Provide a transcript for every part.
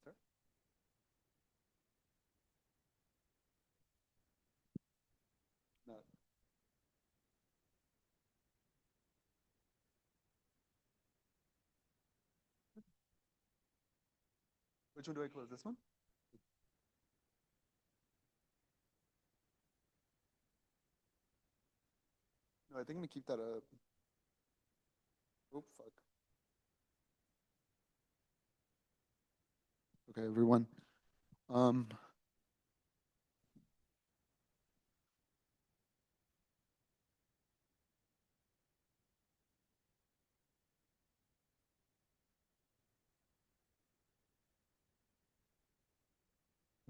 No. Which one do I close? This one? No, I think I'm gonna keep that up. Oh, fuck. Okay, everyone. Um,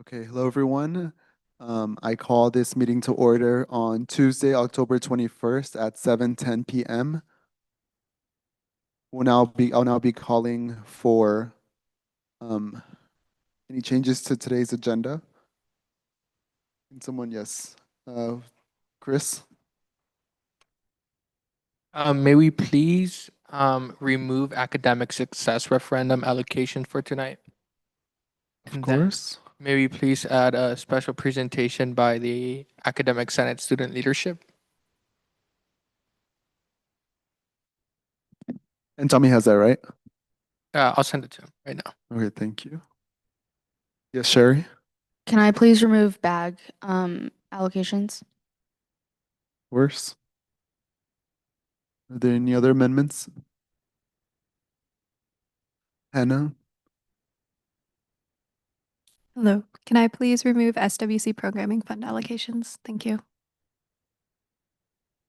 okay, hello everyone. I call this meeting to order on Tuesday, October 21st at 7:10 p.m. I'll now be calling for um, any changes to today's agenda. Can someone, yes. Chris? May we please remove academic success referendum allocation for tonight? Of And then course. may we please add a special presentation by the Academic Senate Student Leadership? And Tommy has that, right? I'll send it to him right now. Okay, thank you. Yes, Sherry? Can I please remove bag allocations? Worse? Are there any other amendments? Hannah? Hello. Can I please remove SWC programming fund allocations? Thank you.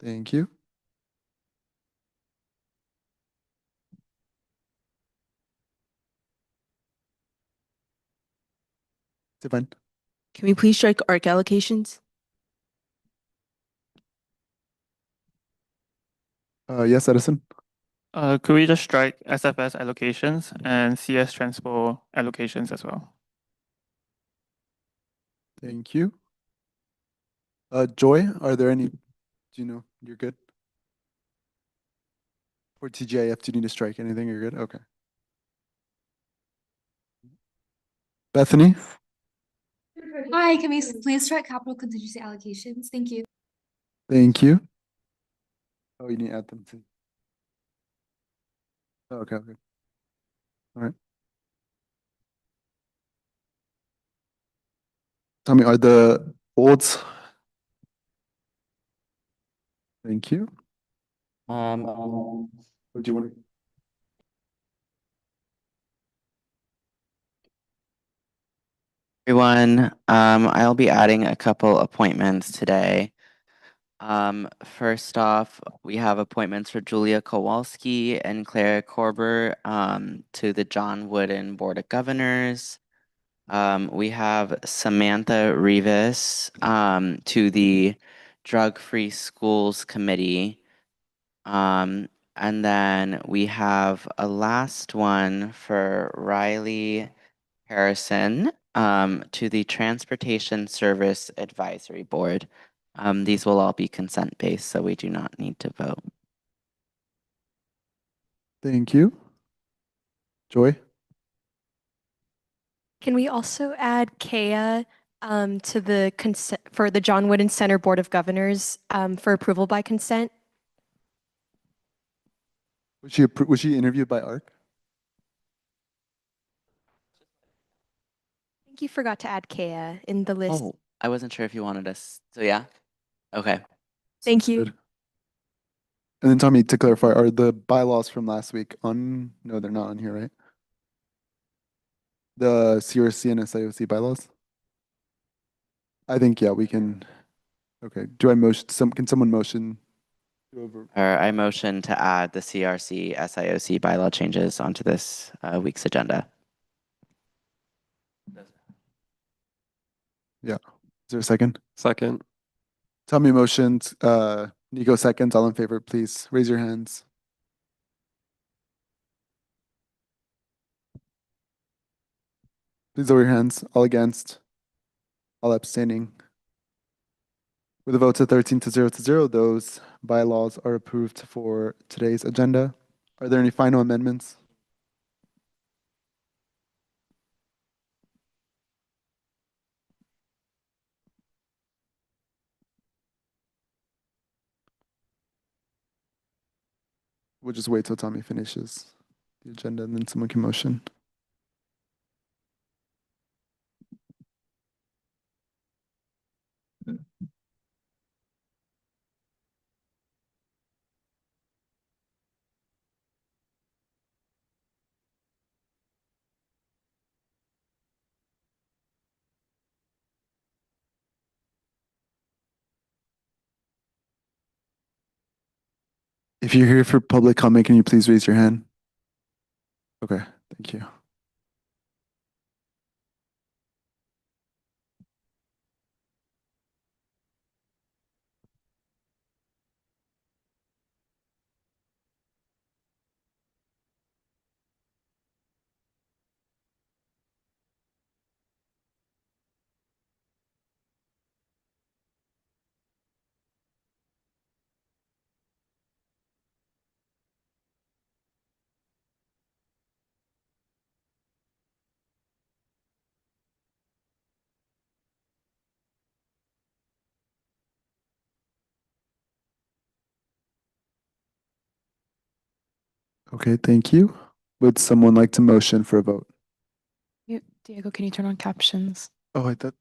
Thank you. Stefan? Can we please strike ARC allocations? Yes, Edison? Could we just strike SFS allocations and CS Transpo allocations as well? Thank you. Joy, are there any, do you know, you're good? For TGIF, do you need to strike anything? You're good? Okay. Bethany? Hi, can we please strike capital contingency allocations? Thank you. Thank you. Oh, you need to add them too. Oh, okay, okay. All right. Tell me, are the olds? Thank you. What do you want? Everyone, I'll be adding a couple appointments today. First off, we have appointments for Julia Kowalski and Claire Korber to the John Wooden Board of Governors. We have Samantha Rivas to the Drug Free Schools Committee. And then we have a last one for Riley Harrison to the Transportation Service Advisory Board. These will all be consent-based, so we do not need to vote. Thank you. Joy? Can we also add Kea to the consent for the John Wooden Center Board of Governors for approval by consent? Was she interviewed by ARC? I think you forgot to add Kea in the list. Oh, I wasn't sure if you wanted us. So yeah. Okay. Thank you. Good. And then Tommy, to clarify, are the bylaws from last week on? No, they're not on here, right? The CRC and SIOC bylaws? I think, yeah, we can. Okay. Do I motion can someone motion to over? Or I motion to add the CRC SIOC bylaw changes onto this week's agenda. Yeah. Is there a second? Second. Tommy motions, Nico seconds. All in favor, please raise your hands. Please lower your hands. All against. All abstaining. With a vote of 13 to 0, those bylaws are approved for today's agenda. Are there any final amendments? we'll just wait till Tommy finishes the agenda and then someone can motion. If you're here for public comment, can you please raise your hand? Okay, thank you. Okay, thank you. Would someone like to motion for a vote? Diego, can you turn on captions? Oh, I thought.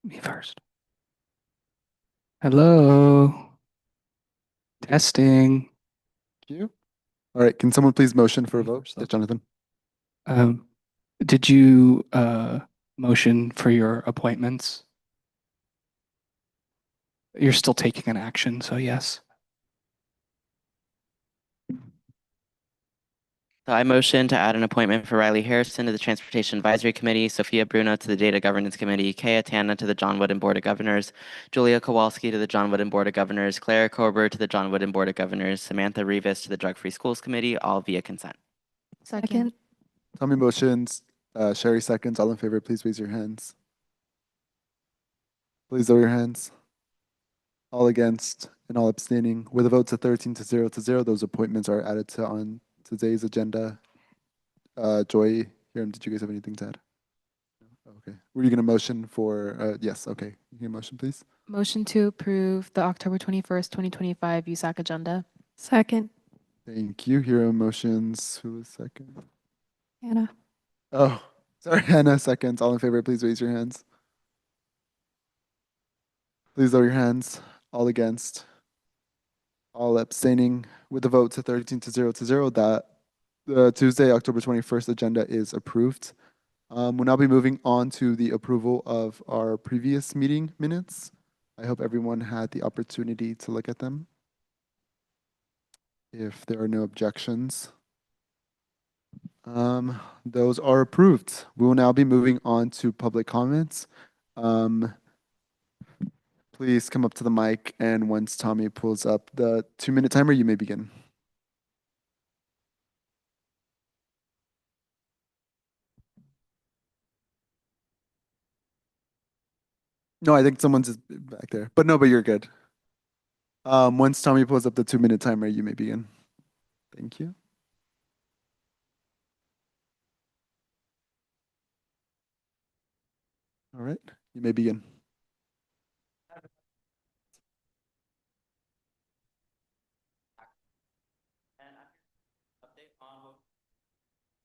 Me first. Hello. Testing. Thank you. All right, can someone please motion for a Me vote? first, Yes, though. Jonathan. Did you motion for your appointments? You're still taking an action, so yes. So I motion to add an appointment for Riley Harrison to the Transportation Advisory Committee, Sophia Bruno to the Data Governance Committee, Kaya Tana to the John Wooden Board of Governors, Julia Kowalski to the John Wooden Board of Governors, Clara Korber to the John Wooden Board of Governors, Samantha Rivas to the Drug Free Schools Committee, all via consent. Second. Tommy motions, Sherry seconds. All in favor, please raise your hands. Please lower your hands. All against and all abstaining. With a vote of 13 to 0, those appointments are added to on today's agenda. Joy, Hiram, did you guys have anything to add? No? Okay. Were you going to motion for, yes, okay. You can motion, please. Motion to approve the October 21st, 2025 USAC agenda. Second. Thank you. Hiram motions. Who was second? Anna. Oh, sorry, Hannah seconds. All in favor, please raise your hands. Please lower your hands. All against. All abstaining. With the vote to 13 to 0, that the Tuesday, October 21st agenda is approved. We'll now be moving on to the approval of our previous meeting minutes. I hope everyone had the opportunity to look at them. If there are no objections, those are approved. We will now be moving on to public comments. Please come up to the mic, and once Tommy pulls up the 2-minute timer, you may begin. No, I think someone's back there, but no, but you're good. Once Tommy pulls up the 2-minute timer, you may begin. Thank you. All right, you may begin.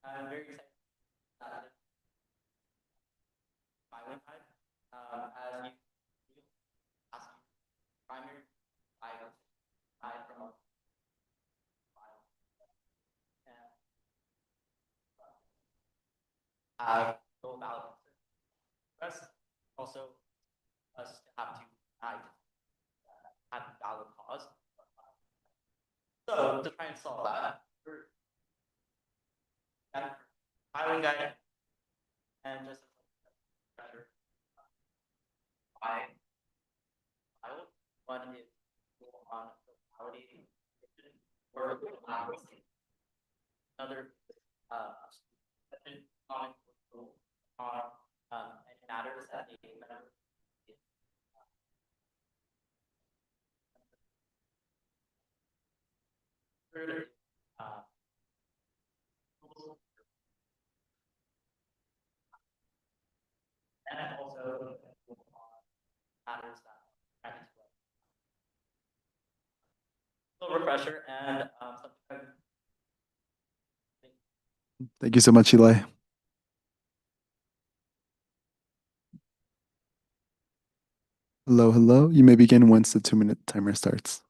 I'm very excited. As you ask primary I from have no valid press. Also, us to have to have valid cause. So to try and solve that, we're filing guide and just file. One is on totality or another on any matters that the member Little refresher and Thank you so much, Eli. Hello, hello. You may begin once the 2-minute timer starts.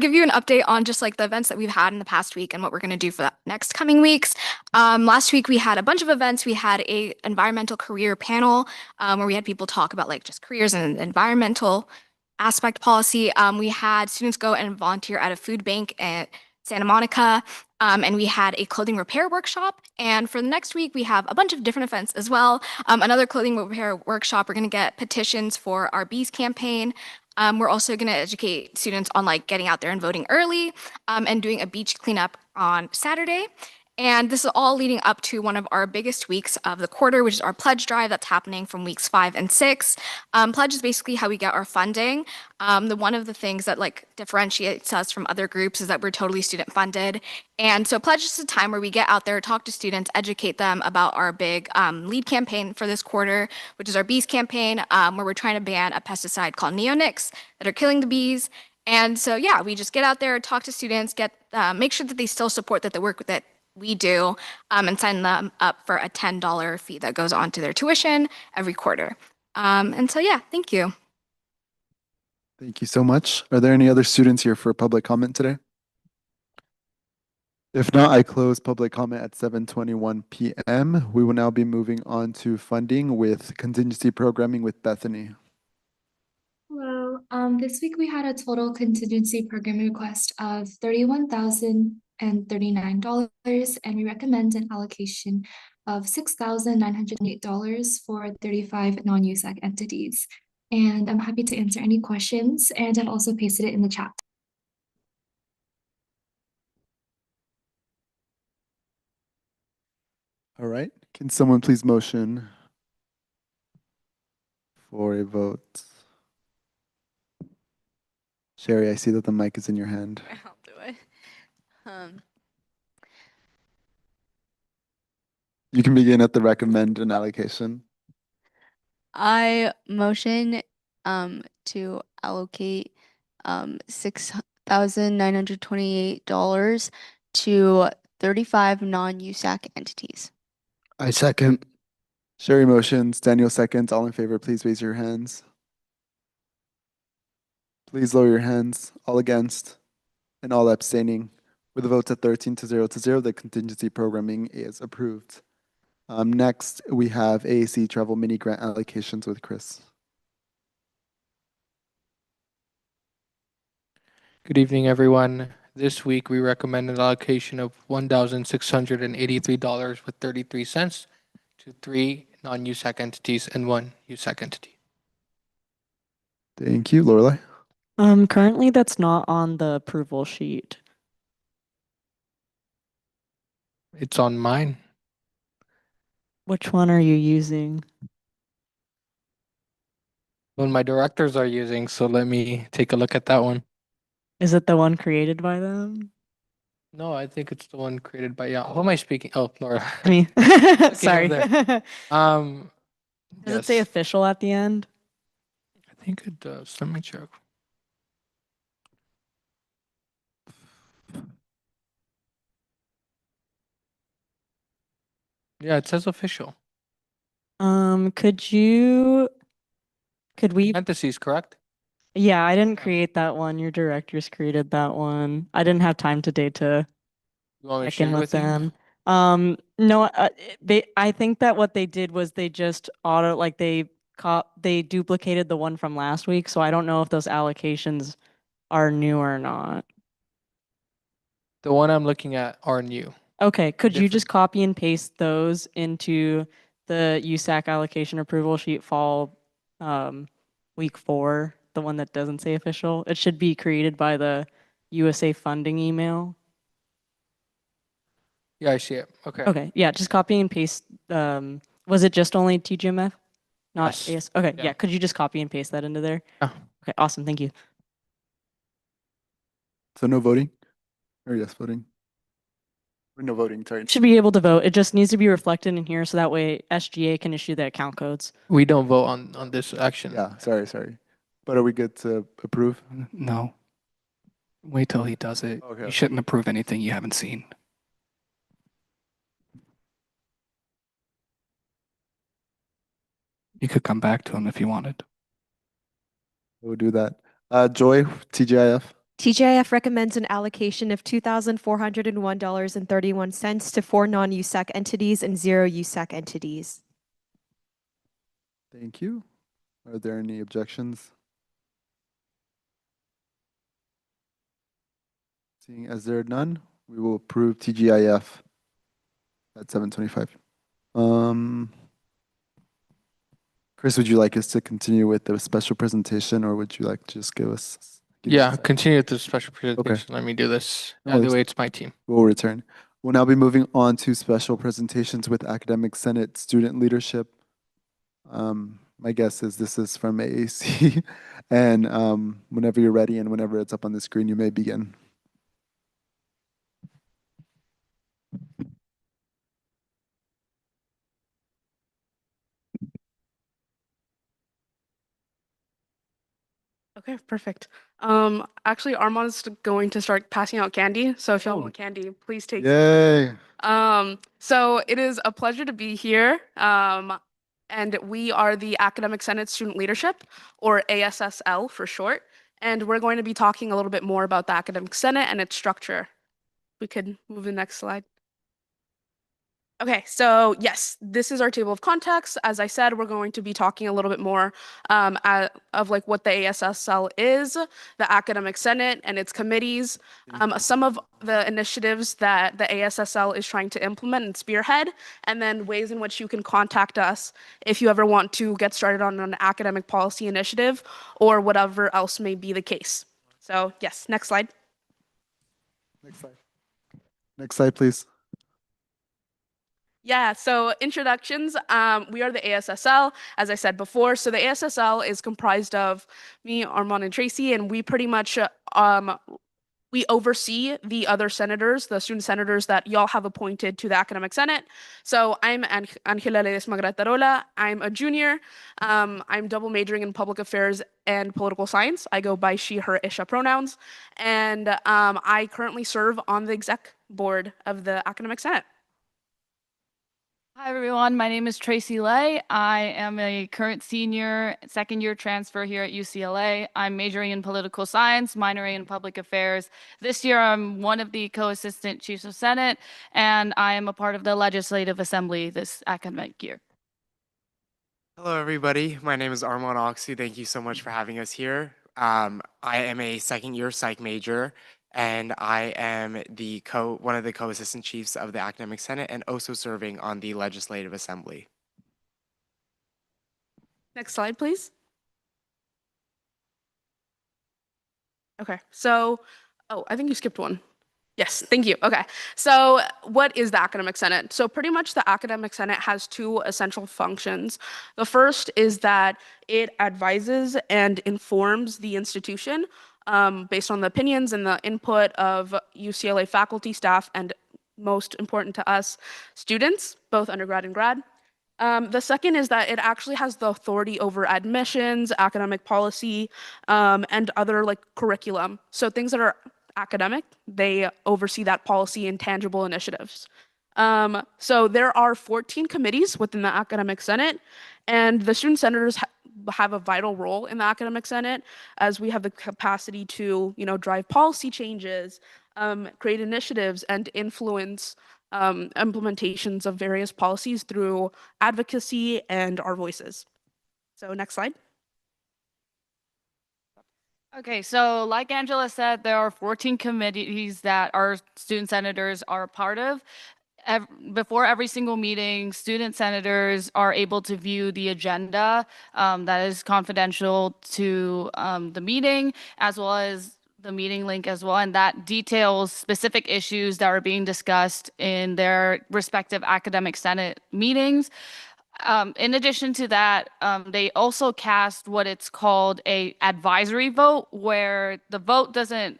Give you an update on just like the events that we've had in the past week and what we're going to do for the next coming weeks. Last week we had a bunch of events. We had a environmental career panel where we had people talk about like just careers and environmental aspect policy. We had students go and volunteer at a food bank at Santa Monica. And we had a clothing repair workshop. And for the next week, we have a bunch of different events as well. Another clothing repair workshop. We're going to get petitions for our bees campaign. We're also going to educate students on like getting out there and voting early and doing a beach cleanup on Saturday. And this is all leading up to one of our biggest weeks of the quarter, which is our pledge drive that's happening from weeks 5 and 6. Pledge is basically how we get our funding. One of the things that like differentiates us from other groups is that we're totally student funded. And so pledge is a time where we get out there, talk to students, educate them about our big lead campaign for this quarter, which is our bees campaign, where we're trying to ban a pesticide called neonics that are killing the bees. And so, yeah, we just get out there, talk to students, make sure that they still support the work that we do, and sign them up for a $10 fee that goes on to their tuition every quarter. And so, yeah, thank you. Thank you so much. Are there any other students here for public comment today? If not, I close public comment at 7:21 p.m. We will now be moving on to funding with contingency programming with Bethany. Hello. This week we had a total contingency program request of $31,039, and we recommend an allocation of $6,908 for 35 non-USAC entities. And I'm happy to answer any questions, and I've also pasted it in the chat. All right. Can someone please motion for a vote? Sherry, I see that the mic is in your hand. I'll do it. You can begin at the recommend and allocation. I motion to allocate $6,928 to 35 non-USAC entities. I second. Sherry motions, Daniel seconds. All in favor, please raise your hands. Please lower your hands. All against and all abstaining. With the votes at 13-0, the contingency programming is approved. Next, we have AAC travel mini grant allocations with Chris. Good evening, everyone. This week, we recommend an allocation of $1,683.33 to 3 non-USAC entities and 1 USAC entity. Thank you, Lorelai. Currently that's not on the approval sheet. It's on mine. Which one are you using? One my directors are using, so let me take a look at that one. Is it the one created by them? No, I think it's the one created by, yeah. Who am I speaking? Oh, Laura. Me. over Sorry. there. Does it say Yes. official at the end? I think it does. Let me check. Yeah, it says official. Could we? Parentheses, correct? Yeah, I didn't create that one. Your directors created that one. I didn't have time today to You want me to check share in it with with you? them. No, I think that what they did was they just they duplicated the one from last week, so I don't know if those allocations are new or not. The one I'm looking at are new. Okay, could you Different. just copy and paste those into the USAC allocation approval sheet fall week 4, the one that doesn't say official? It should be created by the USA funding email. Yeah, I see it. Okay. Okay, yeah, just copy and paste. Was it just only TGMF? Not Yes. AS? Okay, Yeah. yeah, could you just copy and paste that into there? Yeah. Okay, awesome, thank you. So no voting? Or yes, voting? Or no voting, sorry. Should be able to vote. It just needs to be reflected in here so that way SGA can issue the account codes. We don't vote on this action. Yeah, sorry. But are we good to approve? No. Wait till he does it. Okay. You shouldn't approve anything you haven't seen. You could come back to him if you wanted. We'll do that. Joy, TGIF. TGIF recommends an allocation of $2,401.31 to 4 non-USAC entities and 0 USAC entities. Thank you. Are there any objections? Seeing as there are none, we will approve TGIF at 7:25. Chris, would you like us to continue with the special presentation, or would you like to just give us? Yeah, continue with the special presentation. Let me do this. No Either worries. way, it's my team. We'll return. We'll now be moving on to special presentations with Academic Senate Student Leadership. My guess is this is from AAC. And whenever you're ready and whenever it's up on the screen, you may begin. Okay, perfect. Actually, Armand's going to start passing out candy. So if y'all want candy, please take some. Yay. So it is a pleasure to be here. And we are the Academic Senate Student Leadership, or ASSL for short. And we're going to be talking a little bit more about the Academic Senate and its structure. We could move the next slide. Okay, so yes, this is our table of contents. As I said, we're going to be talking a little bit more of like what the ASSL is, the Academic Senate and its committees, some of the initiatives that the ASSL is trying to implement and spearhead, and then ways in which you can contact us if you ever want to get started on an academic policy initiative or whatever else may be the case. So yes, next slide. Next slide. Next slide, please. Yeah, so introductions. We are the ASSL, as I said before. So the ASSL is comprised of me, Armand, and Tracy, and we pretty much we oversee the other senators, the student senators that y'all have appointed to the Academic Senate. So I'm Angela Ledesma Gratarola. I'm a junior. I'm double majoring in public affairs and political science. I go by she, her, isha pronouns. And I currently serve on the exec board of the Academic Senate. Hi, everyone. My name is Tracy Lay. I am a current senior, second-year transfer here at UCLA. I'm majoring in political science, minoring in public affairs. This year, I'm one of the co-assistant chiefs of Senate, and I am a part of the Legislative Assembly this academic year. Hello, everybody. My name is Armand Oxley. Thank you so much for having us here. I am a second-year psych major, and I am one of the co-assistant chiefs of the Academic Senate and also serving on the Legislative Assembly. Next slide, please. Okay, so, I think you skipped one. Yes, thank you. Okay, so what is the Academic Senate? So pretty much the Academic Senate has two essential functions. The first is that it advises and informs the institution based on the opinions and the input of UCLA faculty, staff, and most important to us, students, both undergrad and grad. The second is that it actually has the authority over admissions, academic policy, and other like curriculum. So things that are academic, they oversee that policy and tangible initiatives. So there are 14 committees within the Academic Senate, and the student senators have a vital role in the Academic Senate, as we have the capacity to, drive policy changes, create initiatives, and influence implementations of various policies through advocacy and our voices. So next slide. Okay, so like Angela said, there are 14 committees that our student senators are a part of. Before every single meeting, student senators are able to view the agenda that is confidential to the meeting, as well as the meeting link as well, and that details specific issues that are being discussed in their respective academic senate meetings. In addition to that, they also cast what it's called a advisory vote, where the vote doesn't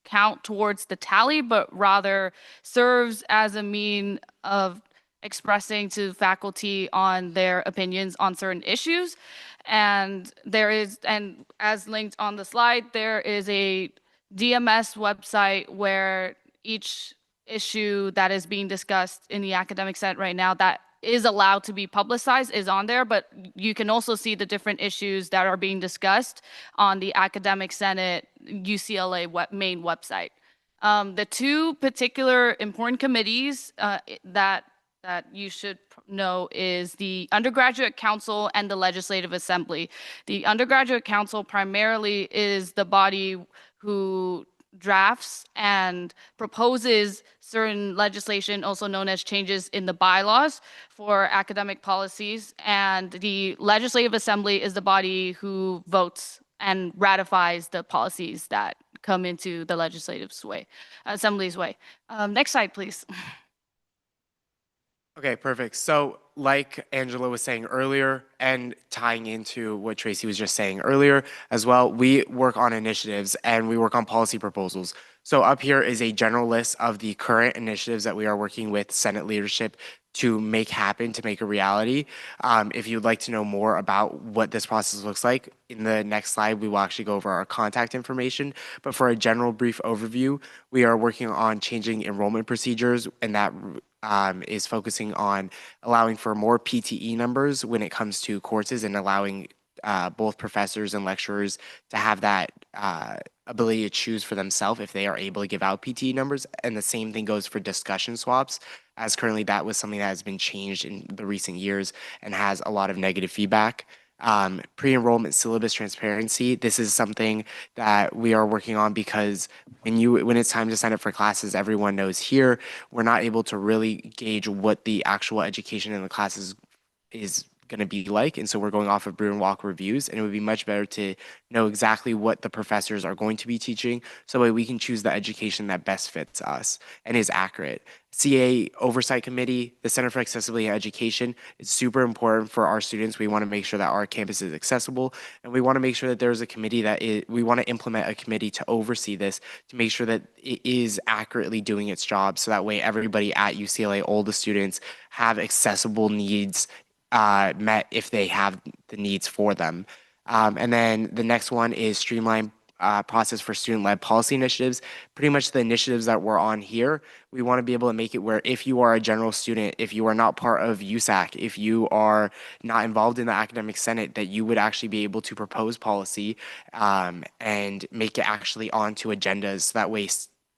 count towards the tally, but rather serves as a mean of expressing to faculty on their opinions on certain issues. And as linked on the slide, there is a DMS website where each issue that is being discussed in the academic senate right now that is allowed to be publicized is on there, but you can also see the different issues that are being discussed on the academic senate UCLA main website. The two particular important committees that you should know is the undergraduate council and the legislative assembly. The undergraduate council primarily is the body who drafts and proposes certain legislation, also known as changes in the bylaws for academic policies. And the legislative assembly is the body who votes and ratifies the policies that come into the assembly's way. Next slide, please. Okay, perfect. So, like Angela was saying earlier, and tying into what Tracy was just saying earlier as well, we work on initiatives and we work on policy proposals. So, up here is a general list of the current initiatives that we are working with Senate leadership to make happen, to make a reality. If you'd like to know more about what this process looks like, in the next slide, we will actually go over our contact information. But for a general brief overview, we are working on changing enrollment procedures, and that is focusing on allowing for more PTE numbers when it comes to courses and allowing both professors and lecturers to have that ability to choose for themselves if they are able to give out PTE numbers. And the same thing goes for discussion swaps, as currently that was something that has been changed in the recent years and has a lot of negative feedback. Pre-enrollment syllabus transparency. This is something that we are working on because when it's time to sign up for classes, everyone knows here we're not able to really gauge what the actual education in the classes is going to be like. And so we're going off of Brew and Walk reviews, and it would be much better to know exactly what the professors are going to be teaching so that we can choose the education that best fits us and is accurate. CA Oversight Committee, the Center for Accessibility and Education, is super important for our students. We want to make sure that our campus is accessible, and we want to make sure that there's a committee we want to implement a committee to oversee this, to make sure that it is accurately doing its job, so that way everybody at UCLA, all the students, have accessible needs met if they have the needs for them. And then the next one is streamline process for student-led policy initiatives. Pretty much the initiatives that we're on here, we want to be able to make it where if you are a general student, if you are not part of USAC, if you are not involved in the academic senate, that you would actually be able to propose policy and make it actually onto agendas. So that way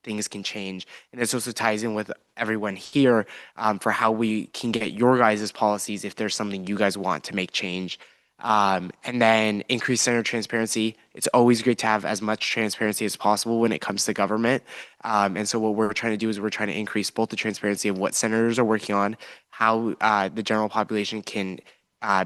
things can change. And this also ties in with everyone here for how we can get your guys' policies if there's something you guys want to make change. And then increase center transparency. It's always great to have as much transparency as possible when it comes to government. And so what we're trying to do is we're trying to increase both the transparency of what senators are working on, how the general population can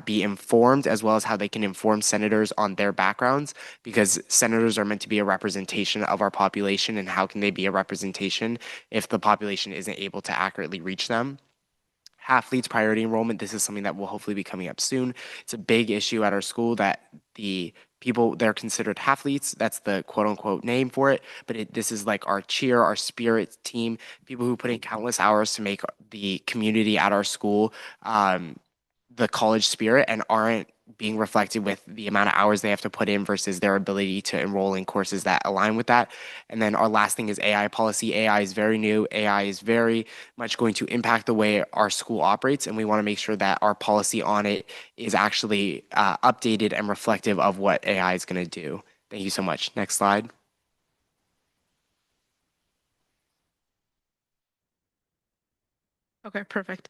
be informed, as well as how they can inform senators on their backgrounds, because senators are meant to be a representation of our population, and how can they be a representation if the population isn't able to accurately reach them? Half-leads priority enrollment. This is something that will hopefully be coming up soon. It's a big issue at our school that they're considered half-leads. That's the quote-unquote name for it. But this is like our cheer, our spirit team, people who put in countless hours to make the community at our school the college spirit, and aren't being reflected with the amount of hours they have to put in versus their ability to enroll in courses that align with that. And then our last thing is AI policy. AI is very new. AI is very much going to impact the way our school operates, and we want to make sure that our policy on it is actually updated and reflective of what AI is going to do. Thank you so much. Next slide. Okay, perfect.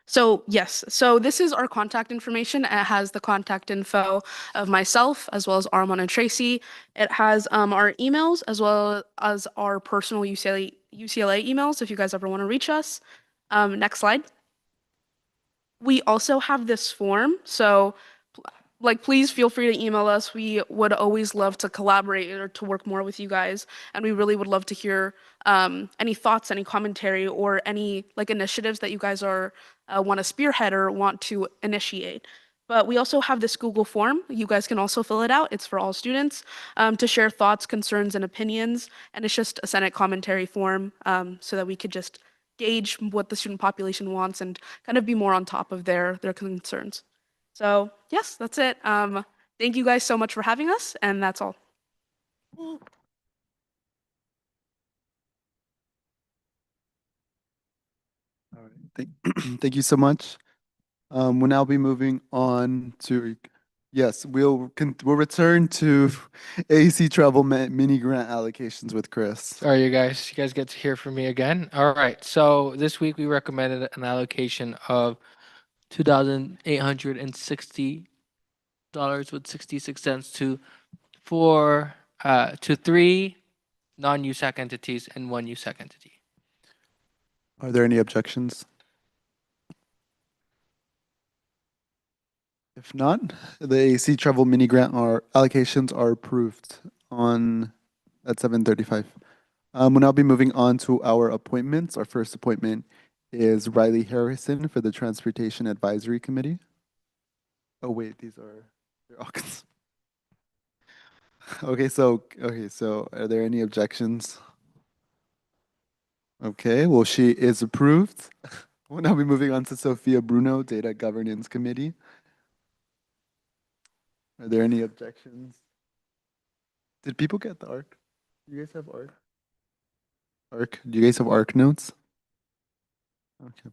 So yes, so this is our contact information. It has the contact info of myself as well as Armand and Tracy. It has our emails as well as our personal UCLA emails if you guys ever want to reach us. Next slide. We also have this form, so please feel free to email us. We would always love to collaborate or to work more with you guys, and we really would love to hear any thoughts, any commentary, or any initiatives that you guys are want to spearhead or want to initiate. But we also have this Google form. You guys can also fill it out. It's for all students to share thoughts, concerns, and opinions. And it's just a Senate commentary form so that we could just gauge what the student population wants and kind of be more on top of their concerns. So yes, that's it. Thank you guys so much for having us, and that's all. All right. Thank you so much. We'll now be moving on to, yes, we'll return to AEC travel mini grant allocations with Chris. Sorry, you guys get to hear from me again. All right. So this week we recommended an allocation of $2,860 with 66 cents to three non-USAC entities and one USAC entity. Are there any objections? If not, the AEC travel mini grant allocations are approved at 7:35. We'll now be moving on to our appointments. Our first appointment is Riley Harrison for the Transportation Advisory Committee. Oh wait, they're all okay, so are there any objections? Okay, well, she is approved. We'll now be moving on to Sophia Bruno, Data Governance Committee. Are there any objections? Did people get the ARC? Do you guys have ARC? Do you guys have ARC notes? Okay.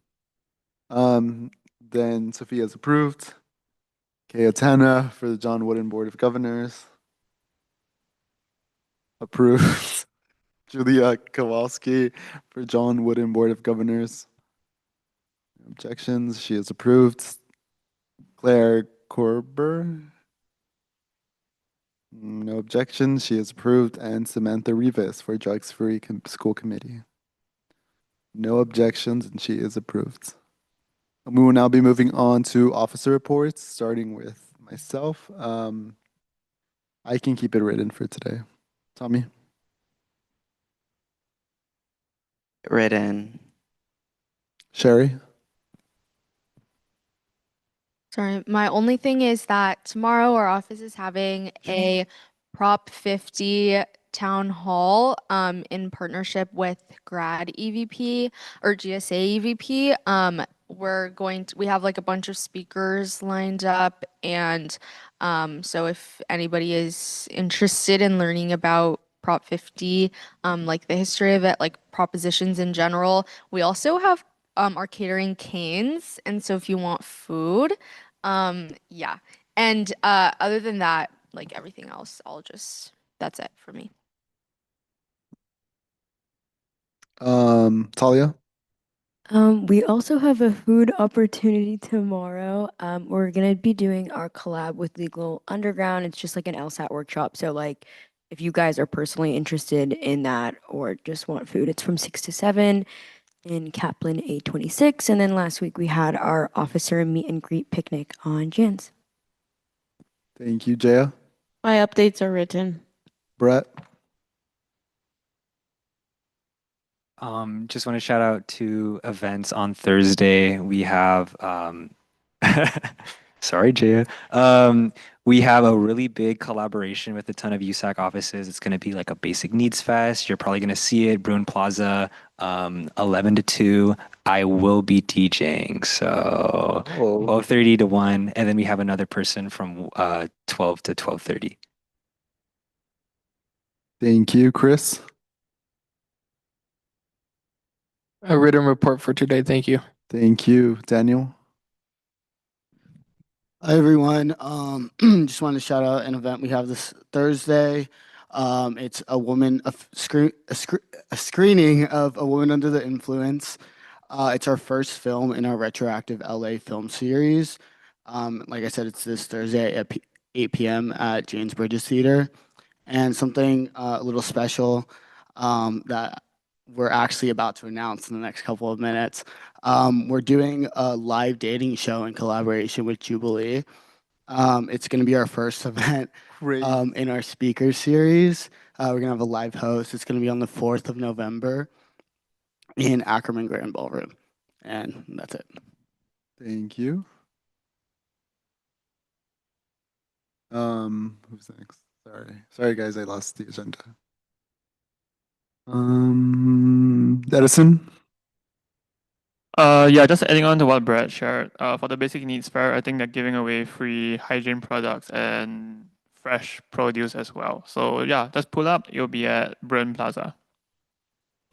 Then Sophia's approved. Kayatana for the John Wooden Board of Governors. Approved. Julia Kowalski for John Wooden Board of Governors. Objections? She is approved. Claire Korber. No objections. She is approved. And Samantha Rivas for Drugs Free School Committee. No objections, and she is approved. And we will now be moving on to officer reports, starting with myself. I can keep it written for today. Tommy? Written. Sherry? Sorry, my only thing is that tomorrow our office is having a Prop 50 town hall in partnership with Grad EVP or GSA EVP. We have like a bunch of speakers lined up, and so if anybody is interested in learning about Prop 50, like the history of it, like propositions in general, we also have our catering canes, and so if you want food, yeah. And other than that, like everything else, that's it for me. Talia? We also have a food opportunity tomorrow. We're gonna be doing our collab with Legal Underground. It's just like an LSAT workshop. So like if you guys are personally interested in that or just want food, it's from 6 to 7 in Kaplan 826. And then last week we had our officer meet and greet picnic on Jans. Thank you, Jaya. My updates are written. Brett? Just want to shout out to events on Thursday. We have, sorry, Jaya. We have a really big collaboration with a ton of USAC offices. It's going to be like a basic needs fest. You're probably going to see it, Bruin Plaza, 11 to 2. I will be DJing, so 12:30 to 1. And then we have another person from 12 to 12:30. Thank you, Chris. A written report for today. Thank you. Thank you, Daniel. Hi everyone. Just wanted to shout out an event we have this Thursday. It's a screening of A Woman Under the Influence. It's our first film in our retroactive LA film series. Like I said, it's this Thursday at 8 p.m. at James Bridges Theater. And something a little special that we're actually about to announce in the next couple of minutes. We're doing a live dating show in collaboration with Jubilee. It's going to be our first event in our speaker series. We're going to have a live host. It's going to be on the 4th of November in Ackerman Grand Ballroom. And that's it. Thank you. Who's next? Sorry, guys, I lost the agenda. Edison. Yeah, just adding on to what Brad shared. For the basic needs fair, I think they're giving away free hygiene products and fresh produce as well. So yeah, just pull up. You'll be at Brun Plaza.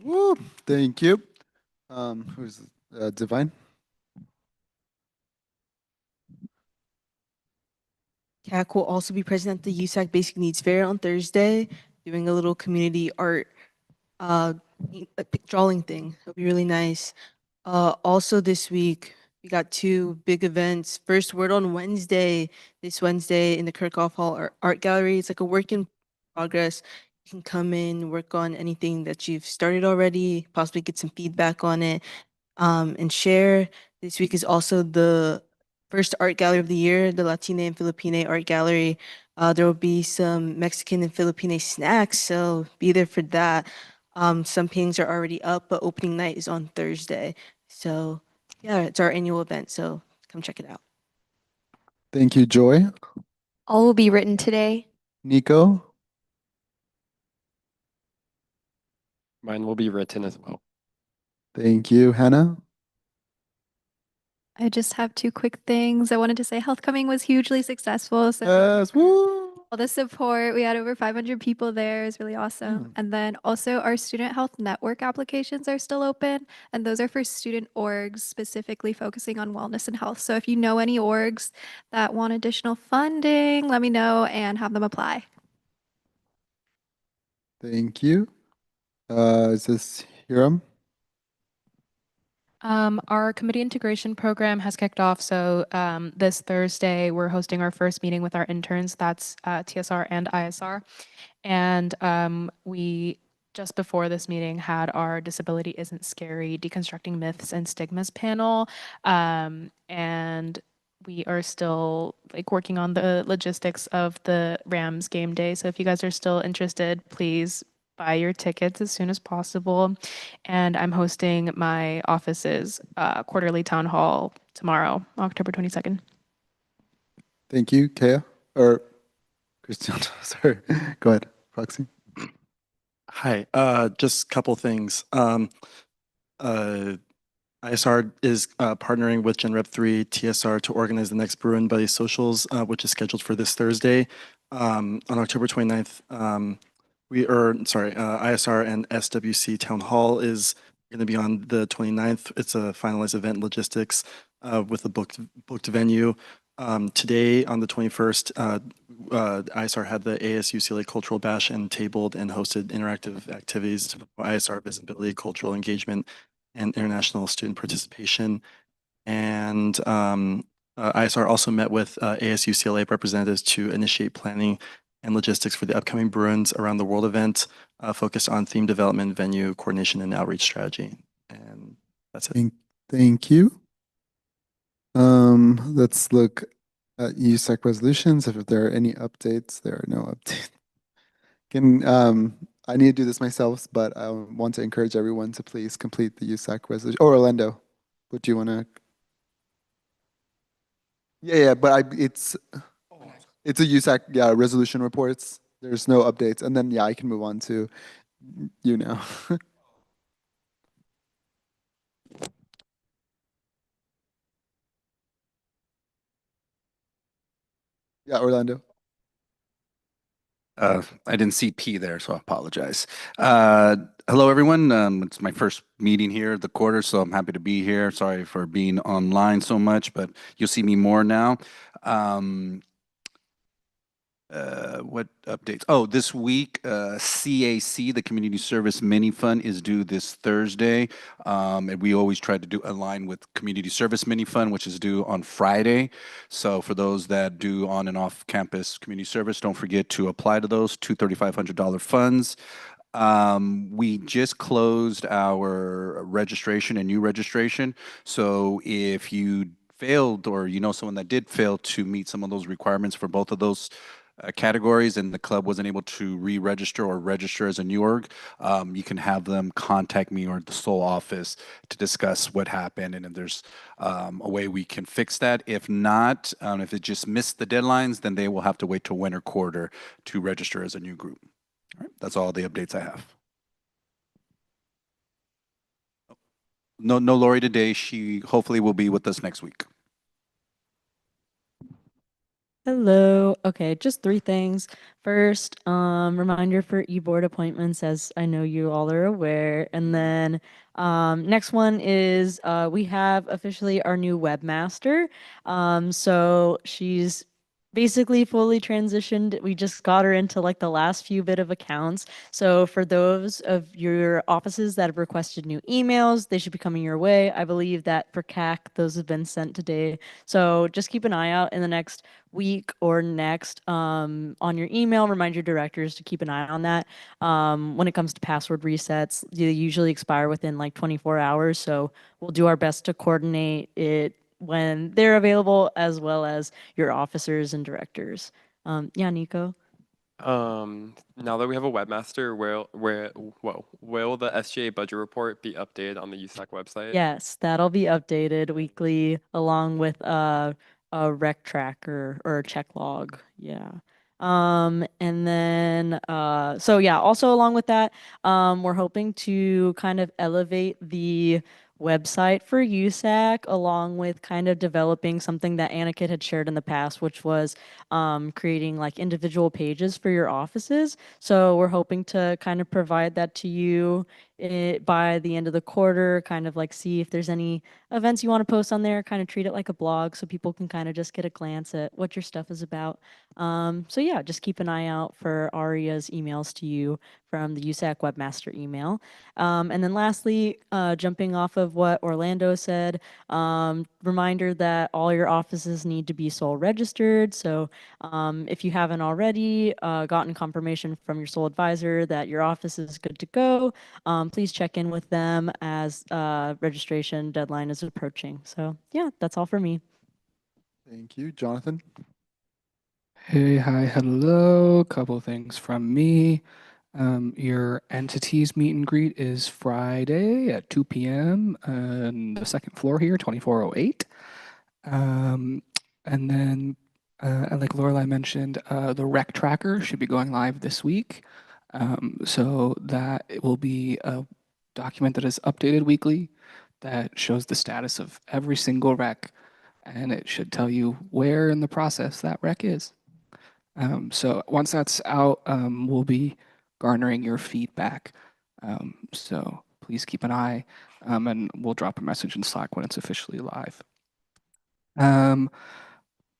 Woo, thank you. Who's Divine? CAC will also be present at the USAC Basic Needs Fair on Thursday, doing a little community art drawing thing. It'll be really nice. Also this week, we got two big events. First Word on Wednesday, this Wednesday in the Kirkhoff Hall Art Gallery. It's like a work in progress. You can come in, work on anything that you've started already, possibly get some feedback on it, and share. This week is also the first art gallery of the year, the Latina and Filipina Art Gallery. There will be some Mexican and Filipino snacks, so be there for that. Some paintings are already up, but opening night is on Thursday. So yeah, it's our annual event, so come check it out. Thank you, Joy. All will be written today. Nico. Mine will be written as well. Thank you, Hannah. I just have two quick things. I wanted to say Health Coming was hugely successful. So yes, woo! All the support. We had over 500 people there. It was really awesome. And then also our student health network applications are still open. And those are for student orgs specifically focusing on wellness and health. So if you know any orgs that want additional funding, let me know and have them apply. Thank you. Is this Hiram? Our committee integration program has kicked off. So this Thursday, we're hosting our first meeting with our interns. That's TSR and ISR. And we, just before this meeting, had our Disability Isn't Scary, Deconstructing Myths and Stigmas panel. And we are still like working on the logistics of the Rams game day. So if you guys are still interested, please buy your tickets as soon as possible. And I'm hosting my office's quarterly town hall tomorrow, October 22nd. Thank you, Kea. Or Christian, sorry. Go ahead, Proxy. Hi, just a couple things. ISR is partnering with Gen Rep 3 TSR to organize the next Bruin Buddy Socials, which is scheduled for this Thursday. On October 29th, ISR and SWC Town Hall is going to be on the 29th. It's a finalized event logistics with a booked venue. Today on the 21st, ISR had the ASUCLA Cultural Bash and tabled and hosted interactive activities to promote ISR visibility, cultural engagement, and international student participation. And ISR also met with ASUCLA representatives to initiate planning and logistics for the upcoming Bruins Around the World event, focused on theme development, venue coordination, and outreach strategy. And that's it. Thank you. Let's look at USAC resolutions. If there are any updates, there are no updates. I need to do this myself, but I want to encourage everyone to please complete the USAC resolution. Oh, Orlando, what do you want to? Yeah, but it's a USAC resolution reports. There's no updates, and then I can move on to you now. Yeah, Orlando. I didn't see P there, so I apologize. Hello, everyone. It's my first meeting here at the quarter, so I'm happy to be here. Sorry for being online so much, but you'll see me more now. What updates? Oh, this week, CAC, the Community Service Mini Fund, is due this Thursday. And we always try to do align with Community Service Mini Fund, which is due on Friday. So for those that do on and off campus community service, don't forget to apply to those two $3,500 funds. We just closed our registration and new registration. So if you failed or you know someone that did fail to meet some of those requirements for both of those categories and the club wasn't able to re-register or register as a new org, you can have them contact me or the Seoul office to discuss what happened and if there's a way we can fix that. If not, if it just missed the deadlines, then they will have to wait till winter quarter to register as a new group. All right, that's all the updates I have. No Lori today. She hopefully will be with us next week. Hello. Okay, just 3 things. First, reminder for e-board appointments, as I know you all are aware. And then next one is we have officially our new webmaster. So she's basically fully transitioned. We just got her into like the last few bit of accounts. So for those of your offices that have requested new emails, they should be coming your way. I believe that for CAC, those have been sent today. So just keep an eye out in the next week or next on your email. Remind your directors to keep an eye on that. When it comes to password resets, they usually expire within like 24 hours. So we'll do our best to coordinate it when they're available, as well as your officers and directors. Yeah, Nico. Now that we have a webmaster, will the SGA budget report be updated on the USAC website? Yes, that'll be updated weekly along with a rec tracker or a check log. Yeah. And then so yeah, also along with that, we're hoping to kind of elevate the website for USAC along with kind of developing something that Aniket had shared in the past, which was creating like individual pages for your offices. So we're hoping to kind of provide that to you by the end of the quarter, kind of like see if there's any events you want to post on there, kind of treat it like a blog so people can kind of just get a glance at what your stuff is about. So yeah, just keep an eye out for Aria's emails to you from the USAC webmaster email. And then lastly, jumping off of what Orlando said, reminder that all your offices need to be Seoul registered. So if you haven't already gotten confirmation from your Seoul advisor that your office is good to go, please check in with them as registration deadline is approaching. So yeah, that's all for me. Thank you, Jonathan. Hey, hi, hello. Couple things from me. Your entities meet and greet is Friday at 2 p.m. on the second floor here, 2408. And then, like Lorelai mentioned, the rec tracker should be going live this week. So that it will be a document that is updated weekly that shows the status of every single rec, and it should tell you where in the process that rec is. So once that's out, we'll be garnering your feedback. So please keep an eye, and we'll drop a message in Slack when it's officially live.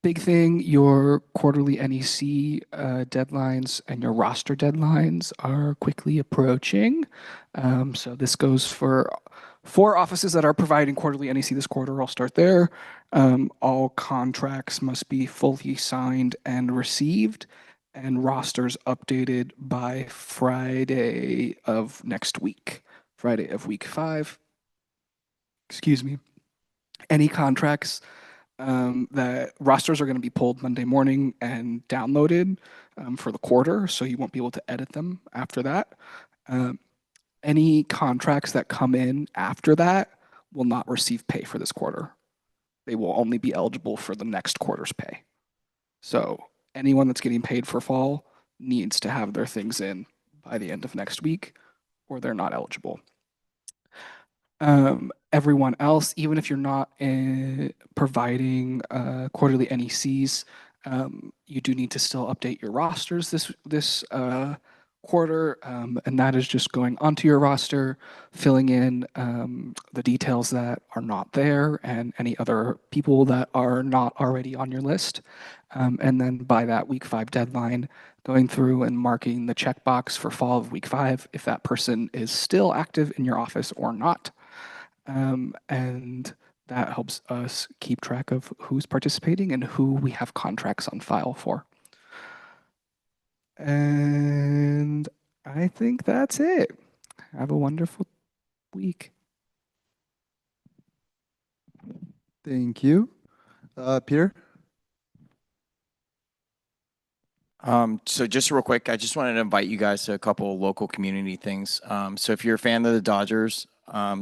Big thing, your quarterly NEC deadlines and your roster deadlines are quickly approaching. So this goes for 4 offices that are providing quarterly NEC this quarter. I'll start there. All contracts must be fully signed and received, and rosters updated by Friday of next week, Friday of week 5. Excuse me. Any contracts that rosters are going to be pulled Monday morning and downloaded for the quarter, so you won't be able to edit them after that. Any contracts that come in after that will not receive pay for this quarter. They will only be eligible for the next quarter's pay. So anyone that's getting paid for fall needs to have their things in by the end of next week, or they're not eligible. Everyone else, even if you're not providing quarterly NECs, you do need to still update your rosters this quarter, and that is just going onto your roster, filling in the details that are not there, and any other people that are not already on your list. And then by that week 5 deadline, going through and marking the checkbox for fall of week 5 if that person is still active in your office or not. And that helps us keep track of who's participating and who we have contracts on file for. And I think that's it. Have a wonderful week. Thank you. Peter? So just real quick, I just wanted to invite you guys to a couple of local community things. So if you're a fan of the Dodgers,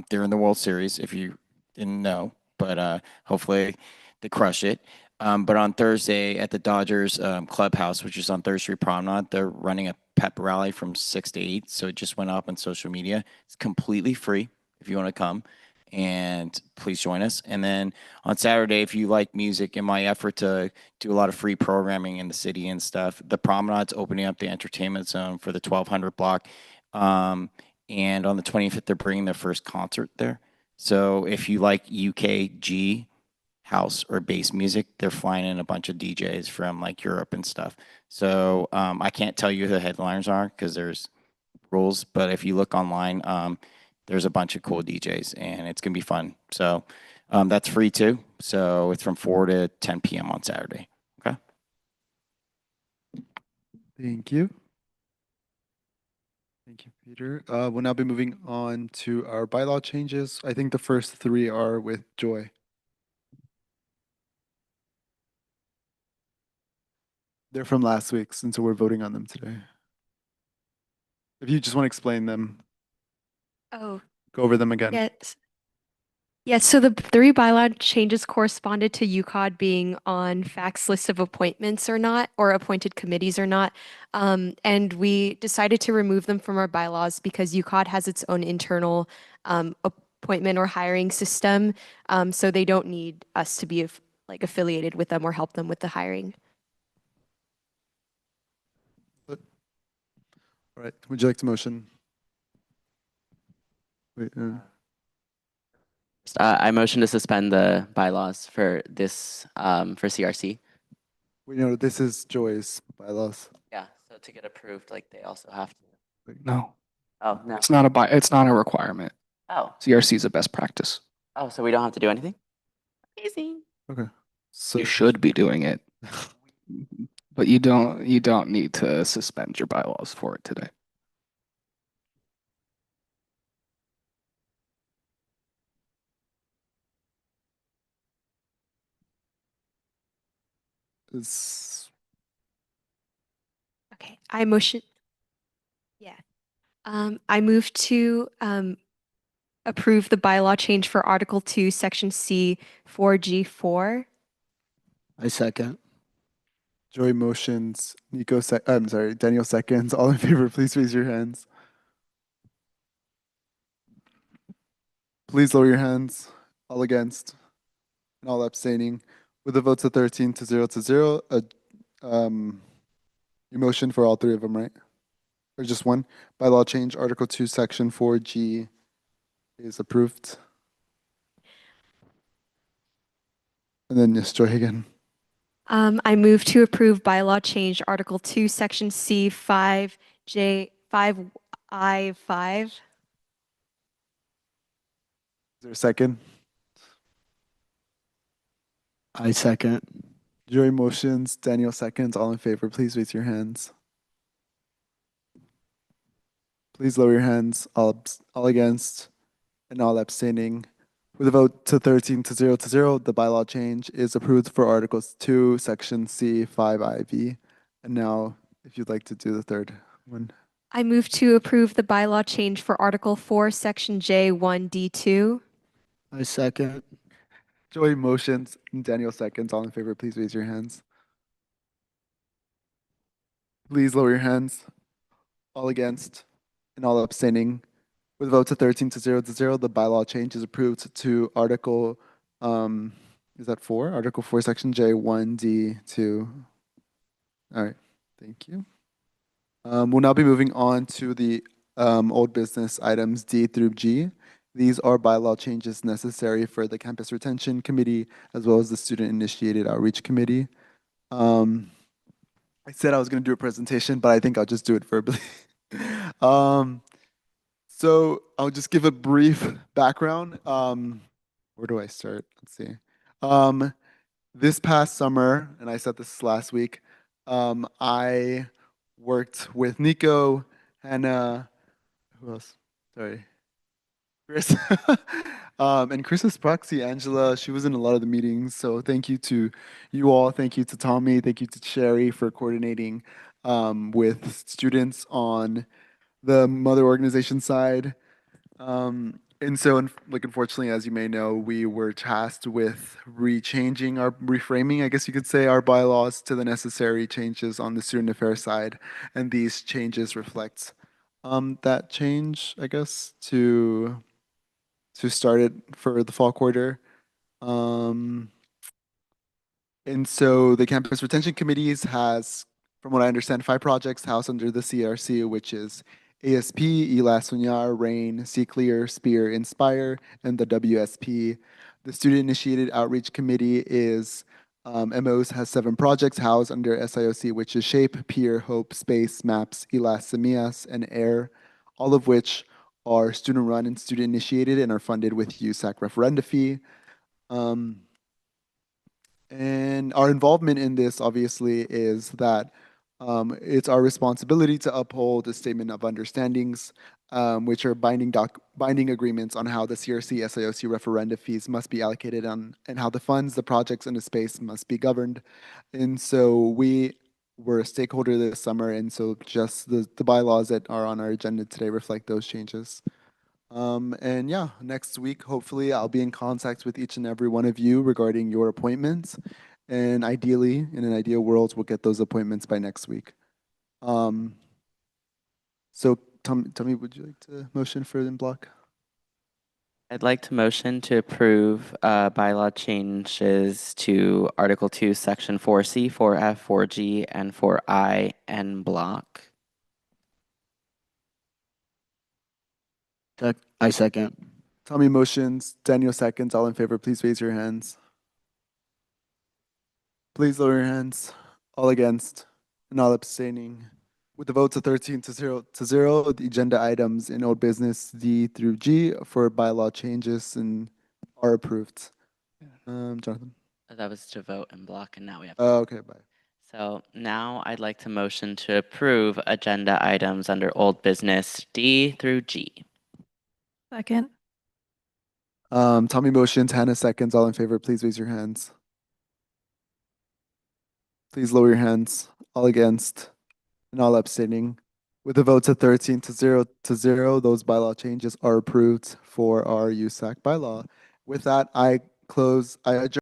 they're in the World Series, if you didn't know, but hopefully they crush it. But on Thursday at the Dodgers clubhouse, which is on Third Street Promenade, they're running a pep rally from 6 to 8. So it just went up on social media. It's completely free if you want to come. And please join us. And then on Saturday, if you like music, in my effort to do a lot of free programming in the city and stuff, the Promenade's opening up the entertainment zone for the 1200 block. And on the 25th, they're bringing their first concert there. So if you like UKG house or bass music, they're flying in a bunch of DJs from like Europe and stuff. So I can't tell you who the headliners are because there's rules, but if you look online, there's a bunch of cool DJs and it's gonna be fun. So that's free too. So it's from 4 to 10 p.m. on Saturday. Okay. Thank you. Thank you, Peter. We'll now be moving on to our bylaw changes. I think the first three are with Joy. They're from last week, since we're voting on them today. If you just want to explain them, Oh, go over them again. yes. Yes, so the three bylaw changes corresponded to UCOD being on FACT's list of appointments or not, or appointed committees or not. And we decided to remove them from our bylaws because UCOD has its own internal appointment or hiring system. So they don't need us to be like affiliated with them or help them with the hiring. All right, would you like to motion? Wait, I motion to suspend the bylaws for this, for CRC. wait, no, this is Joy's bylaws. Yeah, so to get approved, like they also have to. No. Oh, no. It's not a requirement. Oh. CRC is a best practice. Oh, so we don't have to do anything? Amazing. Okay. You should be doing it. But you don't need to suspend your bylaws for it today. Is Okay, I motion. Yeah. I move to approve the bylaw change for Article 2, Section C, 4G4. I second. Joy motions, I'm sorry, Daniel seconds. All in favor, please raise your hands. Please lower your hands. All against and all abstaining. With the votes of 13 to 0 to 0, you motion for all three of them, right? Or just one? Bylaw change, Article 2, Section 4G is approved. And then yes, Joy again. I move to approve bylaw change Article 2, Section C, 5J, 5I5. Is there a second? I second. Joy motions, Daniel seconds. All in favor, please raise your hands. Please lower your hands. All against and all abstaining. With a vote to 13 to 0 to 0, the bylaw change is approved for Articles 2, Section C, 5IV. And now, if you'd like to do the third one. I move to approve the bylaw change for Article 4, Section J, 1D2. I second. Joy motions, and Daniel seconds. All in favor, please raise your hands. Please lower your hands. All against and all abstaining. With a vote to 13 to 0 to 0, the bylaw change is approved to Article, is that 4? Article 4, Section J, 1D2. All right, thank you. We'll now be moving on to the old business items D through G. These are bylaw changes necessary for the Campus Retention Committee as well as the Student Initiated Outreach Committee. I said I was going to do a presentation, but I think I'll just do it verbally. So I'll just give a brief background. Where do I start? Let's see. This past summer, and I said this last week, I worked with Nico, Hannah, who else? Sorry. Chris. And Chris's proxy, Angela, she was in a lot of the meetings. So thank you to you all. Thank you to Tommy. Thank you to Sherry for coordinating with students on the mother organization side. And so, unfortunately, as you may know, we were tasked with reframing, I guess you could say, our bylaws to the necessary changes on the student affairs side. And these changes reflect that change, I guess, to start it for the fall quarter. Um, and so the campus retention committees has, from what I understand, 5 projects housed under the CRC, which is ASP, ELAS Soñar, RAIN, See Clear, Spear, Inspire, and the WSP. The student initiated outreach committee is MOs has 7 projects housed under SIOC, which is Shape, Peer, Hope, Space, Maps, ELAS, Semias, and AIR, all of which are student run and student initiated and are funded with USAC referenda fee. And our involvement in this, obviously, is that it's our responsibility to uphold a statement of understandings, which are binding agreements on how the CRC SIOC referenda fees must be allocated on, and how the funds, the projects, and the space must be governed. And so we were a stakeholder this summer, and so just the bylaws that are on our agenda today reflect those changes. And yeah, next week, hopefully, I'll be in contact with each and every one of you regarding your appointments. And ideally, in an ideal world, we'll get those appointments by next week. So, Tommy, would you like to motion for in block? I'd like to motion to approve bylaw changes to Article 2, Section 4C, 4F, 4G, and 4I en bloc. I second. Tommy motions, Daniel seconds. All in favor, please raise your hands. Please lower your hands. All against and all abstaining. With the votes of 13 to 0, the agenda items in old business D through G for bylaw changes and are approved. Jonathan. That was to vote en bloc, and now we have. Oh, okay, bye. So now I'd like to motion to approve agenda items under old business D through G. Second. Tommy motions, Hannah seconds. All in favor, please raise your hands. Please lower your hands. All against and all abstaining. With the votes of 13 to 0, those bylaw changes are approved for our USAC bylaw. With that, I adjourn.